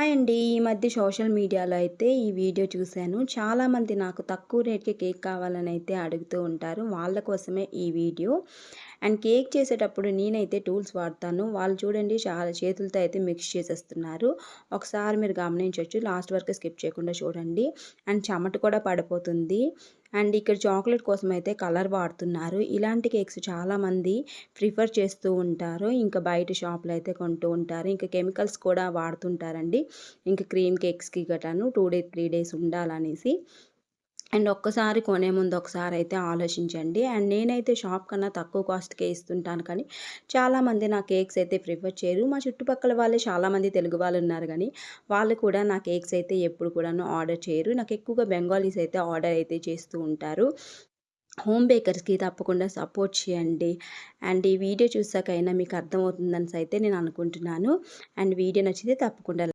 అండి. ఈ మధ్య సోషల్ మీడియాలో అయితే ఈ వీడియో చూశాను. చాలామంది నాకు తక్కువ రేట్‌కే కేక్ కావాలని అయితే అడుగుతూ ఉంటారు. వాళ్ళ కోసమే ఈ వీడియో. అండ్ కేక్ చేసేటప్పుడు నేనైతే టూల్స్ వాడతాను. వాళ్ళు చూడండి చాలా చేతులతో అయితే మిక్స్ చేసేస్తున్నారు. ఒకసారి మీరు గమనించొచ్చు. లాస్ట్ వరకు స్కిప్ చేయకుండా చూడండి. అండ్ చెమట కూడా పడిపోతుంది. అండ్ ఇక్కడ చాక్లెట్ కోసం అయితే కలర్ వాడుతున్నారు. ఇలాంటి కేక్స్ చాలామంది ప్రిఫర్ చేస్తూ ఉంటారు. ఇంకా బయట షాప్‌లో అయితే కొంటూ ఉంటారు. ఇంకా కెమికల్స్ కూడా వాడుతుంటారండి. ఇంకా క్రీమ్ కేక్స్‌కి గటాను 2 డేస్, 3 డేస్ ఉండాలనేసి. అండ్ ఒక్కసారి కొనే ముందు ఒకసారయితే ఆలోచించండి. అండ్ నేనైతే షాప్ కన్నా తక్కువ కాస్ట్‌కే ఇస్తుంటాను కానీ, చాలామంది నా కేక్స్ అయితే ప్రిఫర్ చేయరు. మా చుట్టుపక్కల వాళ్ళే చాలామంది తెలుగు వాళ్ళున్నారు గానీ, వాళ్ళు కూడా నా కేక్స్ అయితే ఎప్పుడు కూడాను ఆర్డర్ చేయరు. నాకు ఎక్కువగా బెంగాలీస్ అయితే ఆర్డర్ అయితే చేస్తూ ఉంటారు. హోమ్ బేకర్స్‌కి తప్పకుండా సపోర్ట్ చేయండి. అండ్ ఈ వీడియో చూసాకైనా మీకు అర్థమవుతుందనేసి అయితే నేను అనుకుంటున్నాను. అండ్ వీడియో నచ్చితే తప్పకుండా